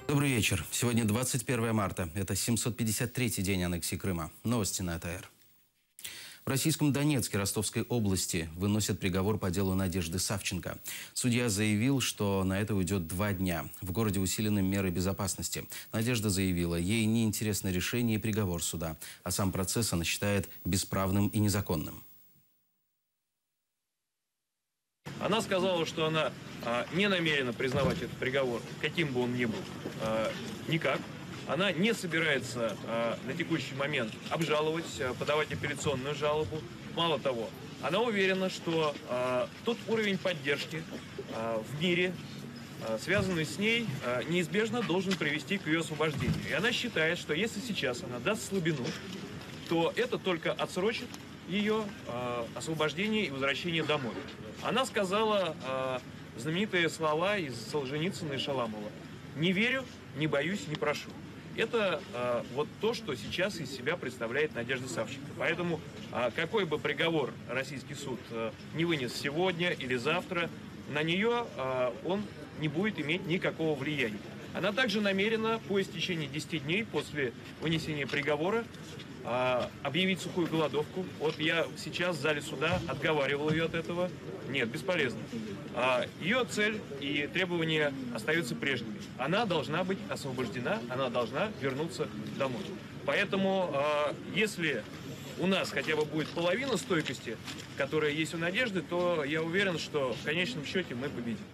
Добрый вечер. Сегодня 21 марта. Это 753-й день аннексии Крыма. Новости на АТР. В российском Донецке Ростовской области выносят приговор по делу Надежды Савченко. Судья заявил, что на это уйдет 2 дня. В городе усилены меры безопасности. Надежда заявила, ей неинтересно решение и приговор суда, а сам процесс она считает бесправным и незаконным. Она сказала, что она не намерена признавать этот приговор, каким бы он ни был, никак. Она не собирается на текущий момент обжаловать, подавать апелляционную жалобу. Мало того, она уверена, что тот уровень поддержки в мире, связанный с ней, неизбежно должен привести к ее освобождению. И она считает, что если сейчас она даст слабину, то это только отсрочит ее освобождение и возвращение домой. Она сказала знаменитые слова из Солженицына и Шаламова: «Не верю, не боюсь, не прошу». Это вот то, что сейчас из себя представляет Надежда Савченко. Поэтому какой бы приговор российский суд не вынес сегодня или завтра, на нее он не будет иметь никакого влияния. Она также намерена по истечении 10 дней после вынесения приговора объявить сухую голодовку. Вот я сейчас в зале суда отговаривал ее от этого. Нет, бесполезно. Ее цель и требования остаются прежними. Она должна быть освобождена, она должна вернуться домой. Поэтому, если у нас хотя бы будет половина стойкости, которая есть у Надежды, то я уверен, что в конечном счете мы победим.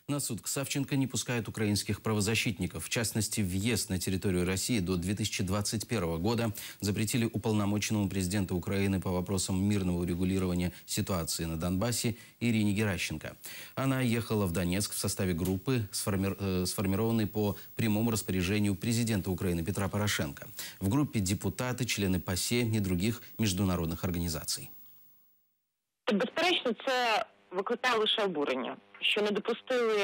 На суд к Савченко не пускают украинских правозащитников. В частности, въезд на территорию России до 2021 года запретили уполномоченному президента Украины по вопросам мирного урегулирования ситуации на Донбассе Ирине Геращенко. Она ехала в Донецк в составе группы, сформированной по прямому распоряжению президента Украины Петра Порошенко. В группе депутаты, члены ПАСЕ и других международных організацій. Безперечно, це викликає лише обурення, що не допустили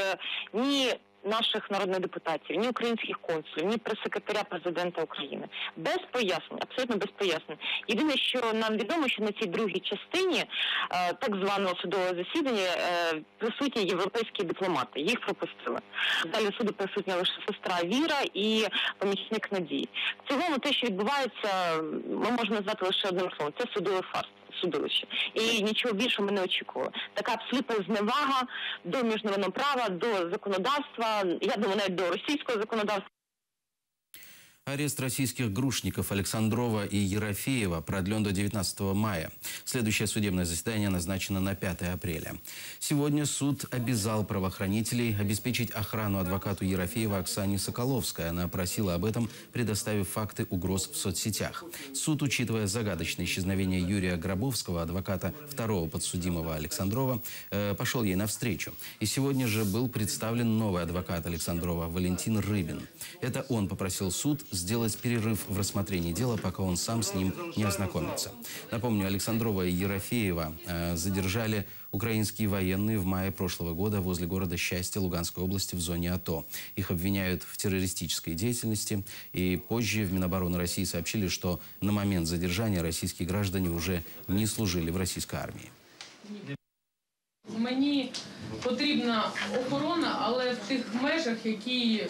ні наших народних депутатів, ні українських консулів, ні прес-секретаря президента України. Без пояснень, абсолютно без пояснень. Єдине, що нам відомо, що на цій другій частині так званого судового засідання присутні європейські дипломати. Їх пропустили. В залі суду присутня лише сестра Віра і помічник Надії. В цілому те, що відбувається, ми можемо назвати лише одним словом. Це судовий фарс. Судилище. І нічого більшого ми не очікували. Така абсолютна зневага до міжнародного права, до законодавства, я думаю, навіть до російського законодавства. Арест российских грушников Александрова и Ерофеева продлен до 19 мая. Следующее судебное заседание назначено на 5 апреля. Сегодня суд обязал правоохранителей обеспечить охрану адвокату Ерофеева Оксане Соколовской. Она просила об этом, предоставив факты угроз в соцсетях. Суд, учитывая загадочное исчезновение Юрия Гробовского, адвоката второго подсудимого Александрова, пошел ей навстречу. И сегодня же был представлен новый адвокат Александрова Валентин Рыбин. Это он попросил суд сделать перерыв в рассмотрении дела, пока он сам с ним не ознакомится. Напомню, Александрова и Ерофеева задержали украинские военные в мае прошлого года возле города Счастье Луганской области в зоне АТО. Их обвиняют в террористической деятельности. И позже в Минобороны России сообщили, что на момент задержания российские граждане уже не служили в российской армии. Мені потрібна охорона, але в тих межах, які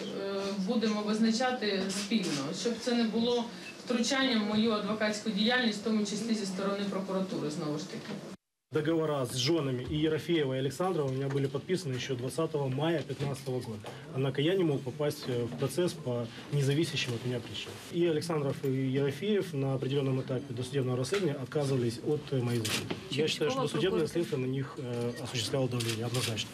будемо визначати спільно, щоб це не було втручанням в мою адвокатську діяльність, в тому числі зі сторони прокуратури, знову ж таки. Договора с женами и Ерофеева, и Александрова у меня были подписаны еще 20 мая 2015 года. Однако я не мог попасть в процесс по независящим от меня причинам. И Александров, и Ерофеев на определенном этапе досудебного расследования отказывались от моей защиты. Я считаю, что досудебное следствие на них осуществляло давление однозначно.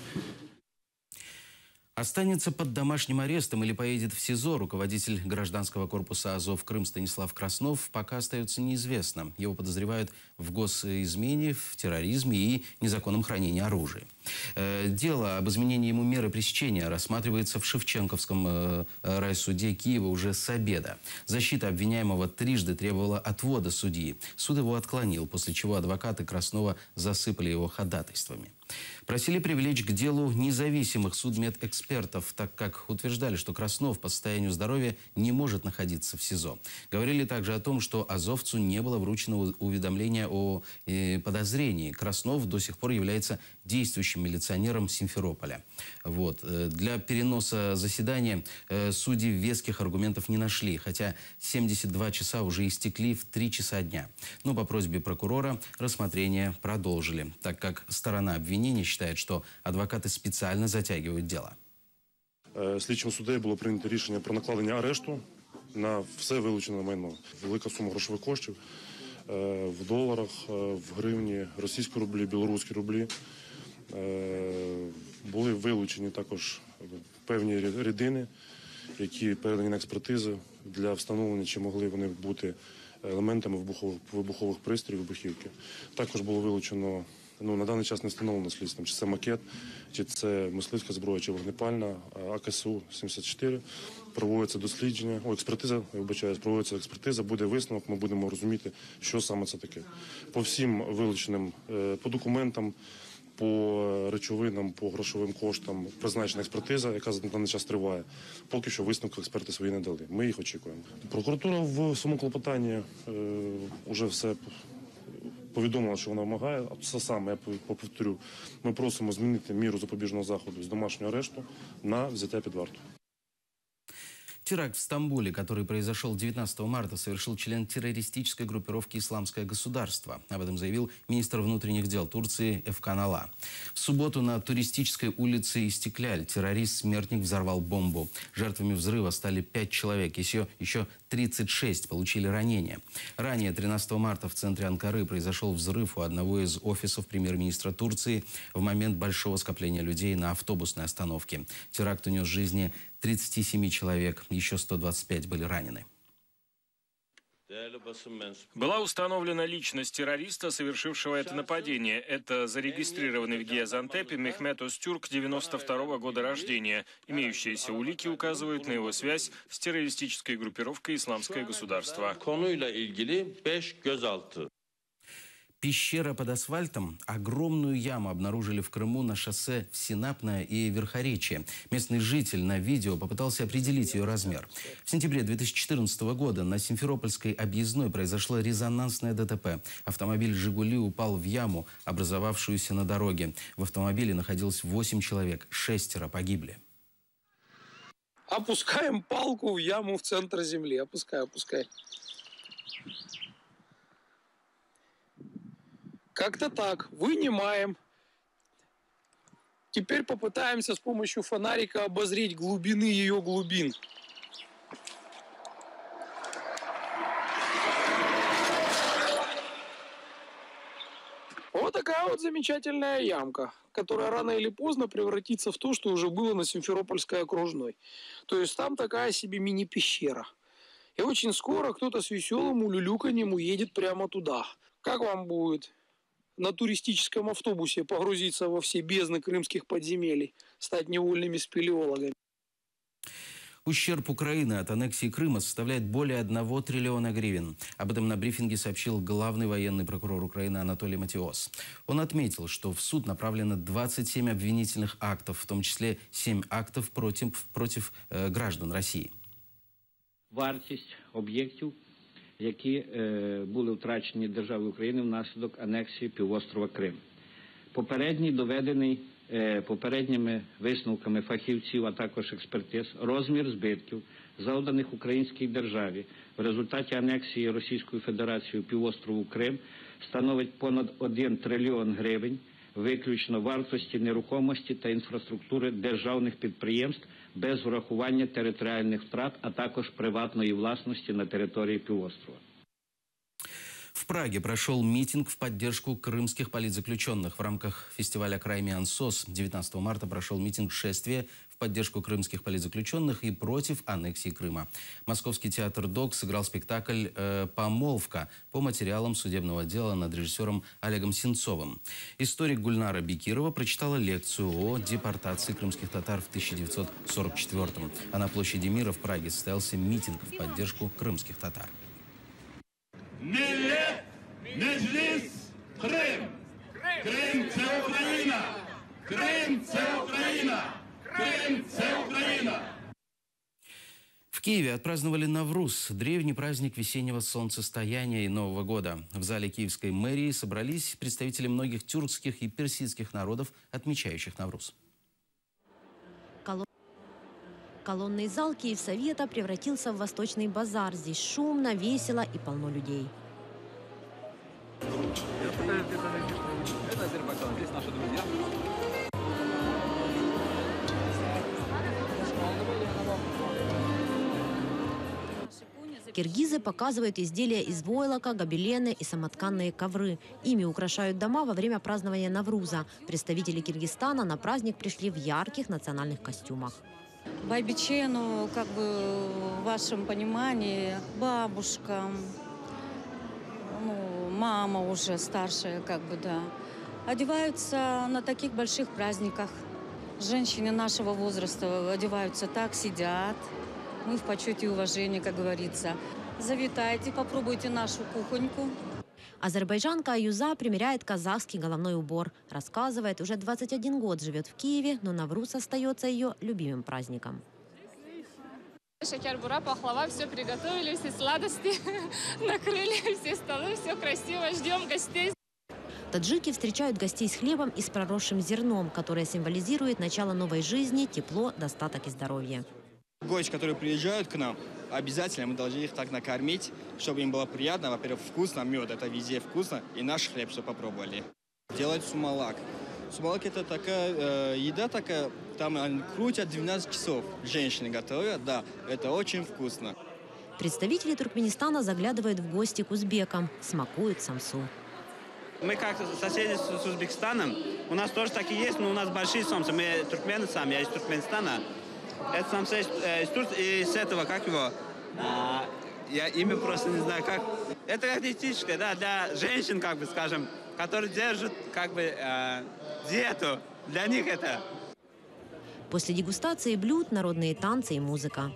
Останется под домашним арестом или поедет в СИЗО руководитель гражданского корпуса «Азов Крым» Станислав Краснов пока остается неизвестным. Его подозревают в госизмене, в терроризме и незаконном хранении оружия. Дело об изменении ему меры пресечения рассматривается в Шевченковском райсуде Киева уже с обеда. Защита обвиняемого трижды требовала отвода судьи. Суд его отклонил, после чего адвокаты Краснова засыпали его ходатайствами. Просили привлечь к делу независимых судмедэкспертов, так как утверждали, что Краснов по состоянию здоровья не может находиться в СИЗО. Говорили также о том, что азовцу не было вручено уведомления о подозрении. Краснов до сих пор является действующим милиционером Симферополя. Вот. Для переноса заседания судьи веских аргументов не нашли, хотя 72 часа уже истекли в 3 часа дня. Но по просьбе прокурора рассмотрение продолжили, так как сторона обвинения считает, что адвокаты специально затягивают дело. Слідчим суддею було прийнято рішення про накладення арешту на все вилучене майно. Велика сума грошових коштів в доларах, в гривні, російські рублі, білоруські рублі. Були вилучені також певні рідини, які передані на експертизу для встановлення, чи могли вони бути елементами вибухових пристроїв, вибухівки. Також було вилучено, на даний час не встановлено слідством, чи це макет, чи це мисливська зброя, чи вогнепальна, АКСУ-74. Проводиться дослідження, проводиться експертиза, буде висновок, ми будемо розуміти, що саме це таке. По всім вилученим, по документам, по речовинам, по грошовим коштам призначена експертиза, яка на даний час триває. Поки що висновки експерти свої не дали. Ми їх очікуємо. Прокуратура в своєму клопотанні вже все повідомила, що вона вимагає. Це саме, я повторю, ми просимо змінити міру запобіжного заходу з домашнього арешту на взяття під варту. Теракт в Стамбуле, который произошел 19 марта, совершил член террористической группировки «Исламское государство». Об этом заявил министр внутренних дел Турции Эфкан Ала. В субботу на туристической улице Истикляль террорист-смертник взорвал бомбу. Жертвами взрыва стали 5 человек, еще 36 получили ранения. Ранее, 13 марта, в центре Анкары произошел взрыв у одного из офисов премьер-министра Турции в момент большого скопления людей на автобусной остановке. Теракт унес жизни 37 человек, еще 125 были ранены. Была установлена личность террориста, совершившего это нападение. Это зарегистрированный в Гиазантепе Мехмет Остюрк, 92-го года рождения. Имеющиеся улики указывают на его связь с террористической группировкой «Исламское государство». Пещера под асфальтом. Огромную яму обнаружили в Крыму на шоссе в Синапное и Верхоречье. Местный житель на видео попытался определить ее размер. В сентябре 2014 года на Симферопольской объездной произошло резонансное ДТП. Автомобиль «Жигули» упал в яму, образовавшуюся на дороге. В автомобиле находилось 8 человек, 6 погибли. Опускаем палку в яму в центр земли. Опускай. Как-то так. Вынимаем. Теперь попытаемся с помощью фонарика обозреть глубины ее глубин. Вот такая вот замечательная ямка, которая рано или поздно превратится в то, что уже было на Симферопольской окружной. То есть там такая себе мини-пещера. И очень скоро кто-то с веселым улюлюканьем уедет прямо туда. Как вам будет на туристическом автобусе погрузиться во все бездны крымских подземелий, стать невольными спелеологами? Ущерб Украины от аннексии Крыма составляет более 1 триллиона гривен. Об этом на брифинге сообщил главный военный прокурор Украины Анатолий Матиос. Он отметил, что в суд направлено 27 обвинительных актов, в том числе 7 актов против граждан России. Вартість об'єктів, які були втрачені державою України внаслідок анексії півострова Крим. Попередній доведений попередніми висновками фахівців, а також експертиз, розмір збитків, завданих українській державі в результаті анексії Російською Федерацією півострову Крим, становить понад 1 трильйон гривень, виключно вартості нерухомості та інфраструктури державних підприємств без врахування територіальних втрат, а також приватної власності на території півострова. В Праге прошел митинг в поддержку крымских политзаключенных. В рамках фестиваля «Краймиан СОС» 19 марта прошел митинг «Шествие» в поддержку крымских политзаключенных и против аннексии Крыма. Московский театр ДОК сыграл спектакль «Помолвка» по материалам судебного дела над режиссером Олегом Сенцовым. Историк Гульнара Бекирова прочитала лекцию о депортации крымских татар в 1944-м. А на площади Мира в Праге состоялся митинг в поддержку крымских татар. Millet, Meclis, Крим! Крим – це Україна! Крим – це Україна! Крим – це Україна! В Киеве отпраздновали Навруз – древний праздник весеннего солнцестояния и Нового года. В зале киевской мэрии собрались представители многих тюркских и персидских народов, отмечающих Навруз. Колонный зал Киевсовета превратился в восточный базар. Здесь шумно, весело и полно людей. Это Азербайджан, здесь наши друзья. Киргизы показывают изделия из войлока, гобелены и самотканные ковры. Ими украшают дома во время празднования Навруза. Представители Киргизстана на праздник пришли в ярких национальных костюмах. Байбичену, как бы в вашем понимании, бабушка, мама уже старшая, как бы, да, одеваются на таких больших праздниках. Женщины нашего возраста одеваются так, сидят. Мы в почете и уважении, как говорится. Завитайте, попробуйте нашу кухоньку. Азербайджанка Аюза примеряет казахский головной убор. Рассказывает, уже 21 год живет в Киеве, но Навруз остается ее любимым праздником. Шакер-бура, пахлава, все приготовили, все сладости накрыли, все столы, все красиво, ждем гостей. Таджики встречают гостей с хлебом и с проросшим зерном, которое символизирует начало новой жизни, тепло, достаток и здоровье. Гости, которые приезжают к нам, обязательно мы должны их так накормить, чтобы им было приятно. Во-первых, вкусно, мед, это везде вкусно, и наш хлеб, чтобы попробовали. Делать сумалак. Сумалак – это такая еда, такая, там они крутят 12 часов. Женщины готовят, да, это очень вкусно. Представители Туркменистана заглядывают в гости к узбекам, смакуют самсу. Мы как соседи с Узбекистаном, у нас тоже такие есть, но у нас большие самсы. Мы туркмены сами, я из Туркменистана. Это самса из Турции, и с этого, как его, я имя просто не знаю, как. Это как диетическое, да, для женщин, как бы, скажем, которые держат, как бы, диету. Для них это. После дегустации блюд народные танцы и музыка.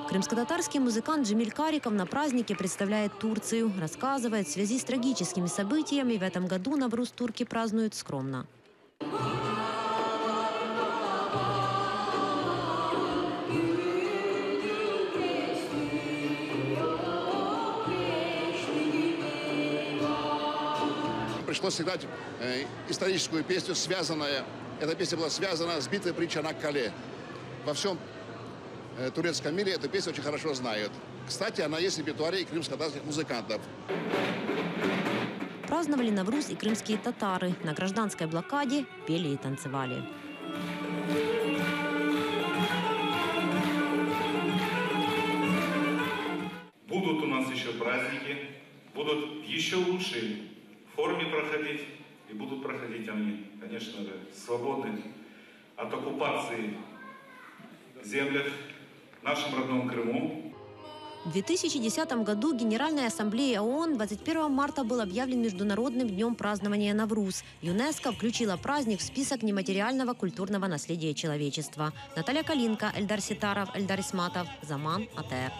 Крымско-татарский музыкант Джемиль Кариков на празднике представляет Турцию. Рассказывает, в связи с трагическими событиями в этом году Навруз турки празднуют скромно. Пришлось сыграть историческую песню, связанная. Эта песня была связана с битвой при Чанаккале. Во всем турецком мире эту песню очень хорошо знают. Кстати, она есть в репертуаре и крымско-татарских музыкантов. Праздновали Навруз и крымские татары. На гражданской блокаде пели и танцевали. Будут у нас еще праздники, будут в еще лучшей форме проходить. И будут проходить они, конечно же, свободны от оккупации в землях, в нашем родном Крыму. В 2010 году Генеральная ассамблея ООН 21 марта был объявлен Международным днем празднования Навруз. ЮНЕСКО включила праздник в список нематериального культурного наследия человечества. Наталья Калинка, Эльдар Ситаров, Эльдар Исматов, Заман, АТР.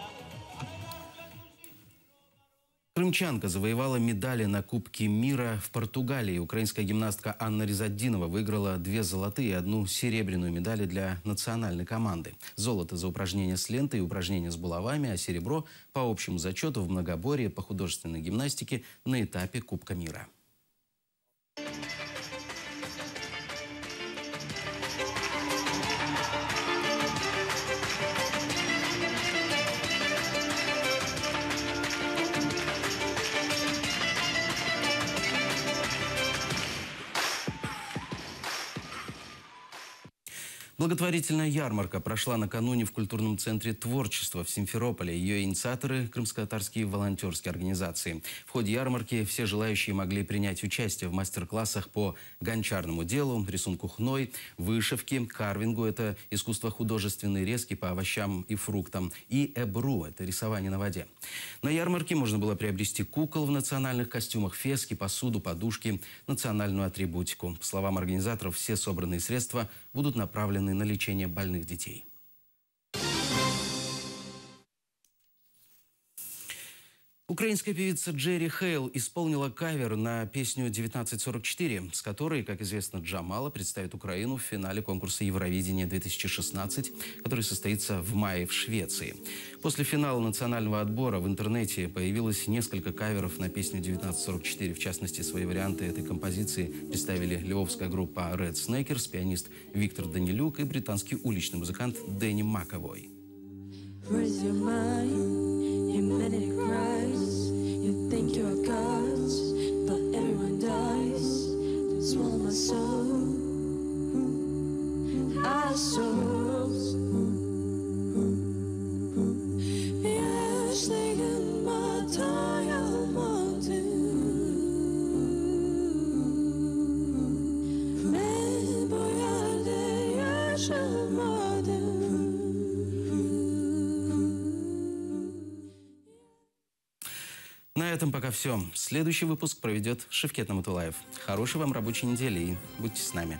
Крымчанка завоевала медали на Кубке мира в Португалии. Украинская гимнастка Анна Ризатдинова выиграла 2 золотые и 1 серебряную медали для национальной команды. Золото за упражнения с лентой и упражнения с булавами, а серебро по общему зачету в многоборье по художественной гимнастике на этапе Кубка мира. Благотворительная ярмарка прошла накануне в культурном центре творчества в Симферополе. Ее инициаторы – крымско-татарские волонтерские организации. В ходе ярмарки все желающие могли принять участие в мастер-классах по гончарному делу, рисунку хной, вышивке, карвингу – это искусство художественной резки по овощам и фруктам, и эбру – это рисование на воде. На ярмарке можно было приобрести кукол в национальных костюмах, фески, посуду, подушки, национальную атрибутику. По словам организаторов, все собранные средства будут направлены на лечение больных детей. Украинская певица Джерри Хейл исполнила кавер на песню «1944», с которой, как известно, Джамала представит Украину в финале конкурса Евровидения-2016, который состоится в мае в Швеции. После финала национального отбора в интернете появилось несколько каверов на песню «1944». В частности, свои варианты этой композиции представили львовская группа Red Snakers, пианист Виктор Данилюк и британский уличный музыкант Дэнни Маковой. Humanity cries, you think you're gods, but everyone dies. Swallow my soul, our souls. Yes, they can my mountain. Men boyade yaşamadım. На этом пока все. Следующий выпуск проведет Шевкет Наматулаев. Хорошей вам рабочей недели и будьте с нами.